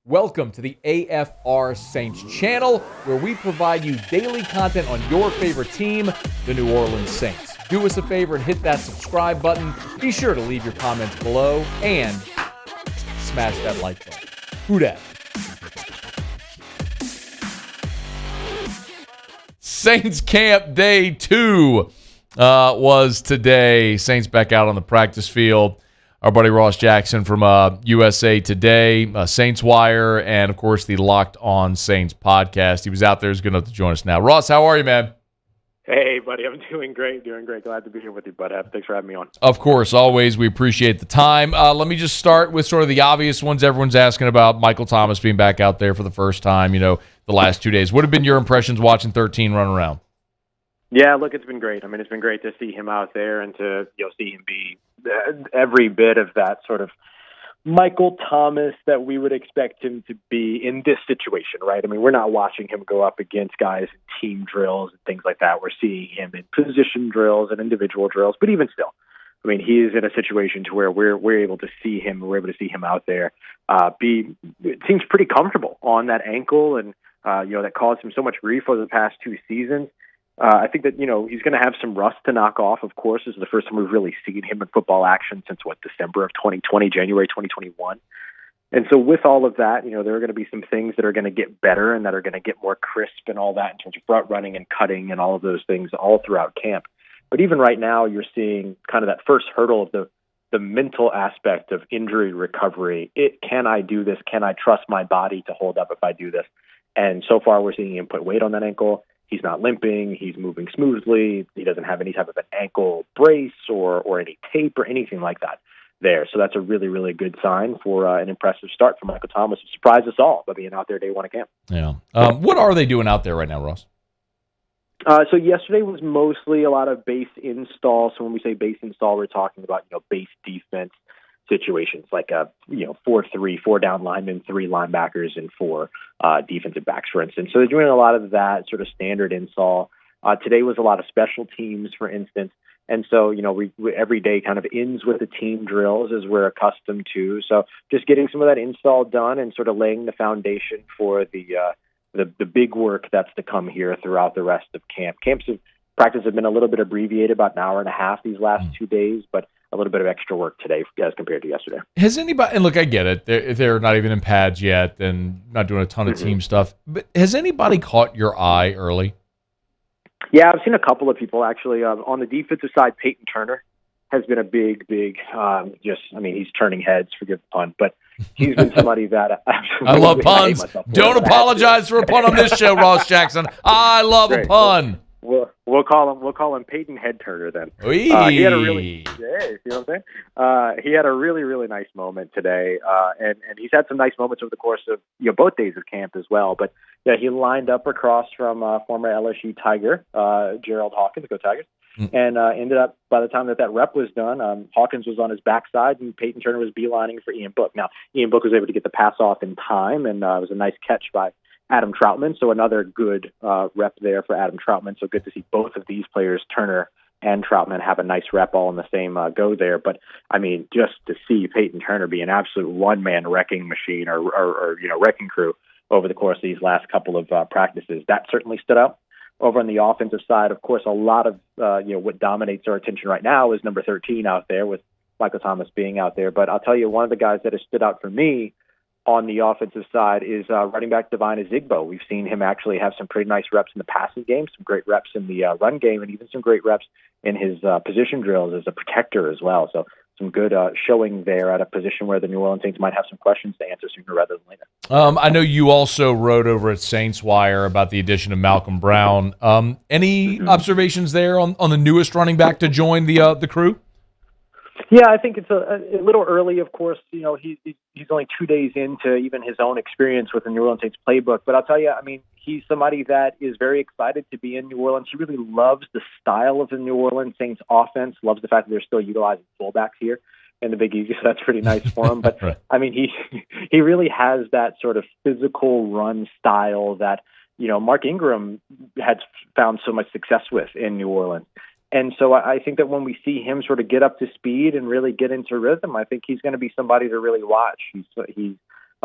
Welcome to the AFR Saints channel, where we provide you daily content on your favorite team, the New Orleans Saints. Do us a favor and hit that subscribe button. Be sure to leave your comments below and smash that like button. Who dat? Saints Camp Day 2 was today. Saints back out on the practice field. Our buddy Ross Jackson from USA Today, Saints Wire, and, of course, the Locked On Saints podcast. He was out there. He's good enough to join us now. Ross, how are you, man? Hey, buddy. I'm doing great. Glad to be here with you, bud. Thanks for having me on. Of course. Always. We appreciate the time. Let me just start with sort of the obvious ones everyone's asking about. Michael Thomas being back out there for the first time, the last 2 days. What have been your impressions watching 13 run around? Yeah, look, it's been great. I mean, it's been great to see him out there and to see him be every bit of that sort of Michael Thomas that we would expect him to be in this situation, right? I mean, we're not watching him go up against guys in team drills and things like that. We're seeing him in position drills and individual drills, but even still, I mean, he is in a situation to where we're able to see him. We're able to see him out there it seems pretty comfortable on that ankle, and that caused him so much grief over the past 2 seasons. I think that, he's going to have some rust to knock off, of course. This is the first time we've really seen him in football action since, December of 2020, January 2021. And so with all of that, there are going to be some things that are going to get better and that are going to get more crisp and all that in terms of front running and cutting and all of those things all throughout camp. But even right now, you're seeing kind of that first hurdle of the mental aspect of injury recovery. Can I do this? Can I trust my body to hold up if I do this? And so far, we're seeing him put weight on that ankle. He's not limping. He's moving smoothly. He doesn't have any type of an ankle brace or any tape or anything like that there. So that's a really, really good sign for an impressive start for Michael Thomas. It surprised us all by being out there day one of camp. Yeah. What are they doing out there right now, Ross? So yesterday was mostly a lot of base install. So when we say base install, we're talking about, base defense situations like 4-3, 4 down linemen, 3 linebackers, and 4 defensive backs, for instance. So they're doing a lot of that sort of standard install. Today was a lot of special teams, for instance. And so, we every day kind of ends with the team drills as we're accustomed to. So just getting some of that install done and sort of laying the foundation for the big work that's to come here throughout the rest of camp. Practice have been a little bit abbreviated, about an hour and a half these last 2 days, but a little bit of extra work today as compared to yesterday. Has anybody, and look, I get it, they're not even in pads yet and not doing a ton of team stuff, but has anybody caught your eye early? Yeah, I've seen a couple of people actually. On the defensive side, Payton Turner has been a big, he's turning heads, forgive the pun, but he's been somebody that I love puns. Don't apologize for a pun on this show, Ross Jackson. I love a pun. We'll call him Payton Head Turner then. He had a really, you know what I'm saying? He had a really, really nice moment today, and he's had some nice moments over the course of both days of camp as well. But yeah, he lined up across from former LSU Tiger Gerald Hawkins, go Tigers, and ended up by the time that rep was done, Hawkins was on his backside and Payton Turner was beelining for Ian Book. Now Ian Book was able to get the pass off in time, and it was a nice catch by Adam Troutman, so another good rep there for Adam Troutman. So good to see both of these players, Turner and Troutman, have a nice rep all in the same go there. But, I mean, just to see Payton Turner be an absolute one-man wrecking machine or wrecking crew over the course of these last couple of practices, that certainly stood out. Over on the offensive side, of course, a lot of what dominates our attention right now is number 13 out there with Michael Thomas being out there. But I'll tell you, one of the guys that has stood out for me on the offensive side is running back Devine Ezigbo. We've seen him actually have some pretty nice reps in the passing game, some great reps in the run game, and even some great reps in his position drills as a protector as well. So some good showing there at a position where the New Orleans Saints might have some questions to answer sooner rather than later. I know you also wrote over at Saints Wire about the addition of Malcolm Brown. Any observations there on the newest running back to join the crew? Yeah, I think it's a little early, of course. He's only 2 days into even his own experience with the New Orleans Saints playbook. But I'll tell you, I mean, he's somebody that is very excited to be in New Orleans. He really loves the style of the New Orleans Saints offense, loves the fact that they're still utilizing fullbacks here in the Big Easy, so that's pretty nice for him. But, right. I mean, he really has that sort of physical run style that, Mark Ingram had found so much success with in New Orleans. And so I think that when we see him sort of get up to speed and really get into rhythm, I think he's going to be somebody to really watch. He's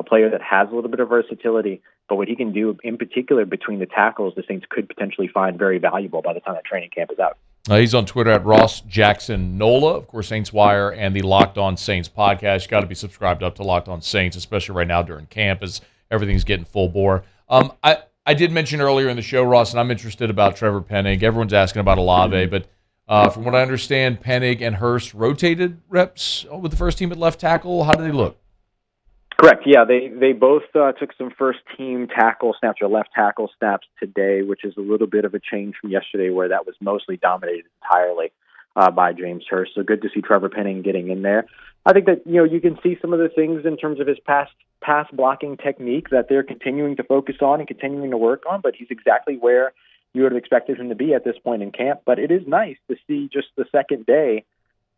a player that has a little bit of versatility, but what he can do in particular between the tackles, the Saints could potentially find very valuable by the time that training camp is out. He's on Twitter at Ross Jackson Nola, of course, Saints Wire and the Locked On Saints podcast. You got to be subscribed up to Locked On Saints, especially right now during camp as everything's getting full bore. I did mention earlier in the show, Ross, and I'm interested about Trevor Penning. Everyone's asking about Olave, but from what I understand, Penning and Hurst rotated reps with the first team at left tackle. How do they look? Correct. Yeah, they both took some first-team tackle snaps or left tackle snaps today, which is a little bit of a change from yesterday where that was mostly dominated entirely by James Hurst. So good to see Trevor Penning getting in there. I think that, you can see some of the things in terms of his pass blocking technique that they're continuing to focus on and continuing to work on, but he's exactly where you would have expected him to be at this point in camp. But it is nice to see just the second day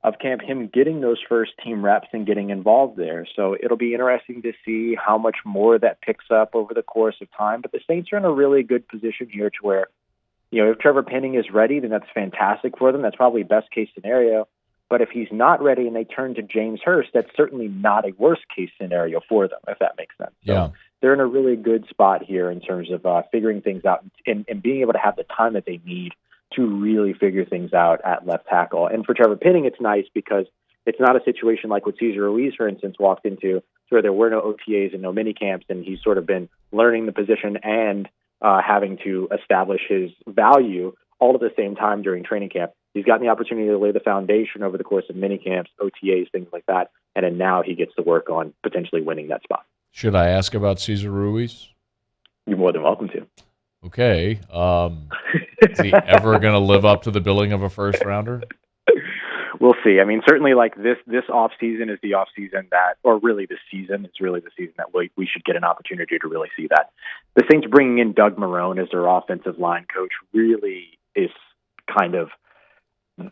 of camp him getting those first team reps and getting involved there. So it'll be interesting to see how much more that picks up over the course of time. But the Saints are in a really good position here to where, if Trevor Penning is ready, then that's fantastic for them. That's probably best case scenario. But if he's not ready and they turn to James Hurst, that's certainly not a worst case scenario for them, if that makes sense. Yeah. So they're in a really good spot here in terms of figuring things out and being able to have the time that they need to really figure things out at left tackle. And for Trevor Penning, it's nice because it's not a situation like what Cesar Ruiz, for instance, walked into, where there were no OTAs and no mini camps, and he's sort of been learning the position and having to establish his value all at the same time during training camp. He's gotten the opportunity to lay the foundation over the course of mini camps, OTAs, things like that, and then now he gets to work on potentially winning that spot. Should I ask about Cesar Ruiz? You're more than welcome to. Okay. Is he ever going to live up to the billing of a first rounder? We'll see. I mean, certainly like this off season is the off season that, or really this season, it's really the season that we should get an opportunity to really see that. The Saints bringing in Doug Marrone as their offensive line coach really is kind of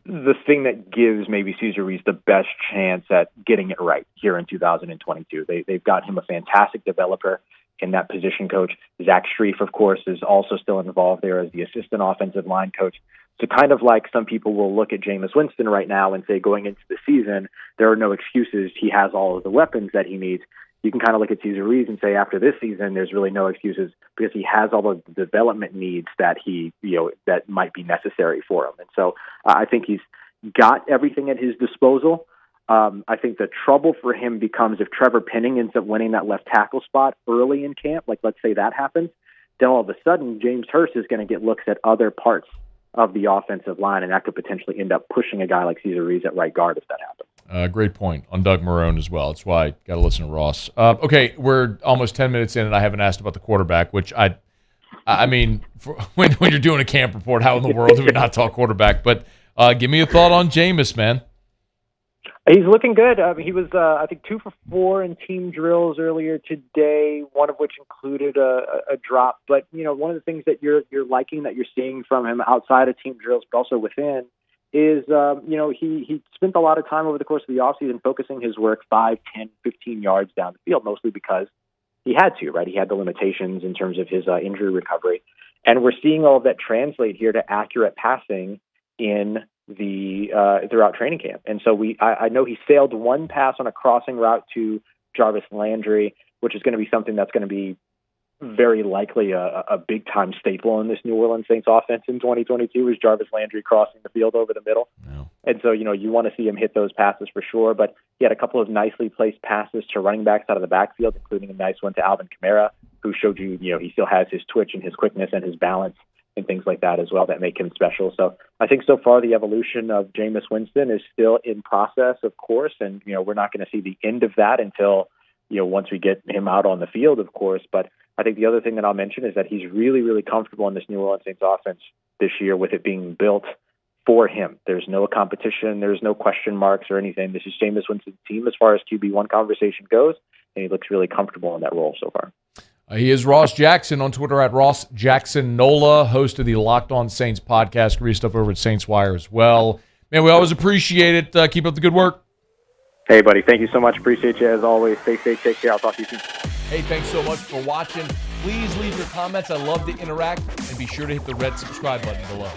the thing that gives maybe Cesar Ruiz the best chance at getting it right here in 2022. They've got him a fantastic developer in that position coach. Zach Strief, of course, is also still involved there as the assistant offensive line coach. So kind of like some people will look at Jameis Winston right now and say going into the season, there are no excuses. He has all of the weapons that he needs. You can kind of look at Cesar Ruiz and say after this season, there's really no excuses because he has all of the development needs that that might be necessary for him. And so I think he's got everything at his disposal. I think the trouble for him becomes if Trevor Penning ends up winning that left tackle spot early in camp, like let's say that happens, then all of a sudden James Hurst is going to get looks at other parts of the offensive line, and that could potentially end up pushing a guy like Cesar Ruiz at right guard if that happens. Great point on Doug Marrone as well. That's why I got to listen to Ross. Okay, we're almost 10 minutes in, and I haven't asked about the quarterback, which I mean, when you're doing a camp report, how in the world do we not talk quarterback? But give me a thought on Jameis, man. He's looking good. He was, I think, 2 for 4 in team drills earlier today, one of which included a drop. But, one of the things that you're liking that you're seeing from him outside of team drills, but also within, is, he spent a lot of time over the course of the offseason focusing his work 5, 10, 15 yards down the field, mostly because he had to, right? He had the limitations in terms of his injury recovery. And we're seeing all of that translate here to accurate passing in throughout training camp. And so I know he sailed one pass on a crossing route to Jarvis Landry, which is going to be something that's going to be very likely a big time staple in this New Orleans Saints offense in 2022 is Jarvis Landry crossing the field over the middle. No. And so, you want to see him hit those passes for sure, but he had a couple of nicely placed passes to running backs out of the backfield, including a nice one to Alvin Kamara, who showed you, he still has his twitch and his quickness and his balance and things like that as well that make him special. So I think so far the evolution of Jameis Winston is still in process, of course, and, we're not going to see the end of that until, once we get him out on the field, of course. But I think the other thing that I'll mention is that he's really, really comfortable in this New Orleans Saints offense this year with it being built for him. There's no competition. There's no question marks or anything. This is Jameis Winston's team as far as QB1 conversation goes, and he looks really comfortable in that role so far. He is Ross Jackson on Twitter at Ross Jackson Nola, host of the Locked On Saints podcast. Read stuff over at Saints Wire as well. Man, we always appreciate it. Keep up the good work. Hey, buddy. Thank you so much. Appreciate you as always. Stay safe. Take care. I'll talk to you soon. Hey, thanks so much for watching. Please leave your comments. I love to interact. And be sure to hit the red subscribe button below.